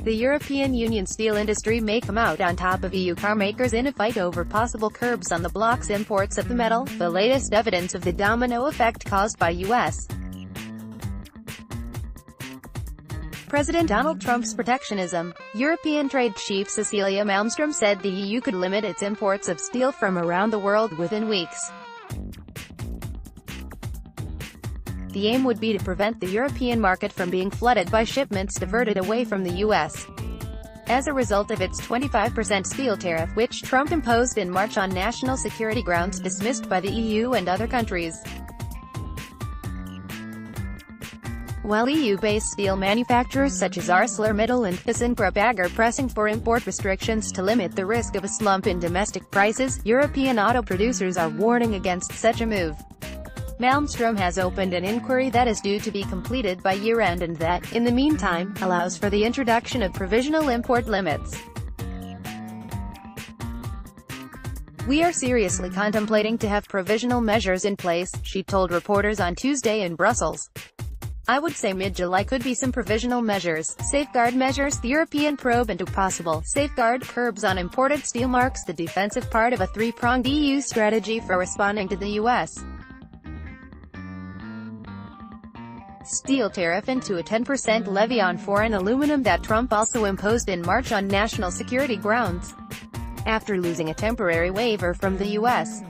the European Union steel industry may come out on top of EU carmakers in a fight over possible curbs on the bloc's imports of the metal, the latest evidence of the domino effect caused by U.S. President Donald Trump's protectionism. European Trade Chief Cecilia Malmstrom said the EU could limit its imports of steel from around the world within weeks. The aim would be to prevent the European market from being flooded by shipments diverted away from the U.S. as a result of its 25% steel tariff, which Trump imposed in March on national security grounds dismissed by the EU and other countries. While EU-based steel manufacturers such as ArcelorMittal and ThyssenKrupp are pressing for import restrictions to limit the risk of a slump in domestic prices, European auto producers are warning against such a move. Malmstrom has opened an inquiry that is due to be completed by year-end and that, in the meantime, allows for the introduction of provisional import limits. "We are seriously contemplating to have provisional measures in place," she told reporters on Tuesday in Brussels. "I would say mid-July could be some provisional measures, safeguard measures." The European probe into possible safeguard curbs on imported steel marks the defensive part of a three-pronged EU strategy for responding to the U.S. steel tariff into a 10% levy on foreign aluminum that Trump also imposed in March on national security grounds, after losing a temporary waiver from the U.S.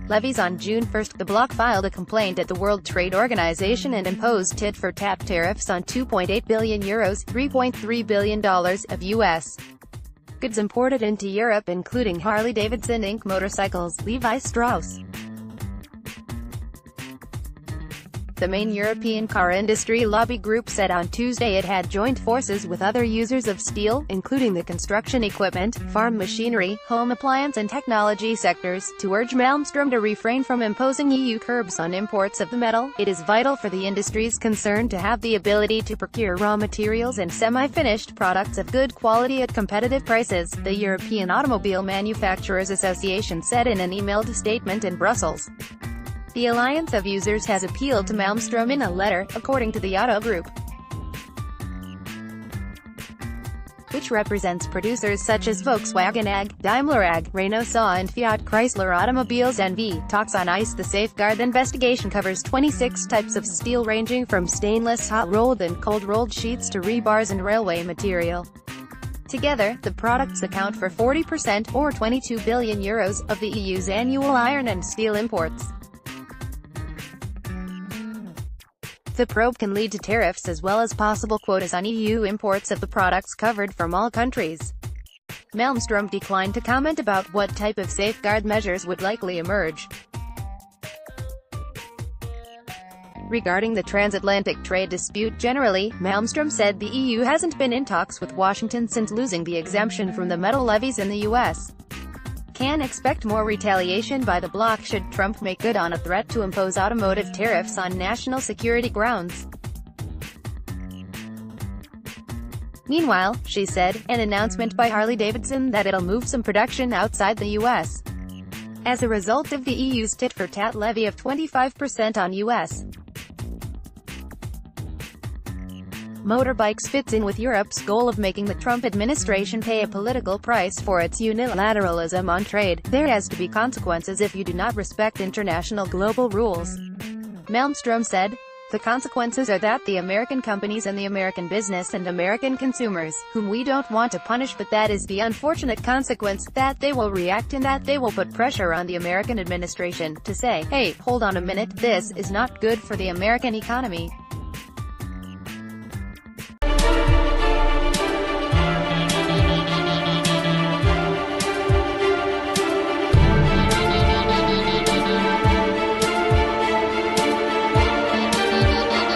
levies on June 1. The bloc filed a complaint at the World Trade Organization and imposed tit-for-tat tariffs on €2.8 billion, $3.3 billion, of U.S. goods imported into Europe, including Harley-Davidson Inc. motorcycles, Levi Strauss. The main European car industry lobby group said on Tuesday it had joined forces with other users of steel, including the construction equipment, farm machinery, home appliance and technology sectors, to urge Malmstrom to refrain from imposing EU curbs on imports of the metal. "It is vital for the industries concerned to have the ability to procure raw materials and semi-finished products of good quality at competitive prices," the European Automobile Manufacturers Association said in an emailed statement in Brussels. The Alliance of Users has appealed to Malmstrom in a letter, according to the Auto Group, which represents producers such as Volkswagen AG, Daimler AG, Renault SA and Fiat Chrysler Automobiles NV. Talks on ICE. The safeguard investigation covers 26 types of steel ranging from stainless hot-rolled and cold-rolled sheets to rebars and railway material. Together, the products account for 40%, or €22 billion, of the EU's annual iron and steel imports. The probe can lead to tariffs as well as possible quotas on EU imports of the products covered from all countries. Malmstrom declined to comment about what type of safeguard measures would likely emerge. Regarding the transatlantic trade dispute generally, Malmstrom said the EU hasn't been in talks with Washington since losing the exemption from the metal levies in the U.S. Can expect more retaliation by the bloc should Trump make good on a threat to impose automotive tariffs on national security grounds. Meanwhile, she said, an announcement by Harley-Davidson that it'll move some production outside the U.S. as a result of the EU's tit-for-tat levy of 25% on U.S. motorbikes fits in with Europe's goal of making the Trump administration pay a political price for its unilateralism on trade. "There has to be consequences if you do not respect international global rules," Malmstrom said. "The consequences are that the American companies and the American business and American consumers, whom we don't want to punish, but that is the unfortunate consequence, that they will react and that they will put pressure on the American administration to say, hey, hold on a minute, this is not good for the American economy."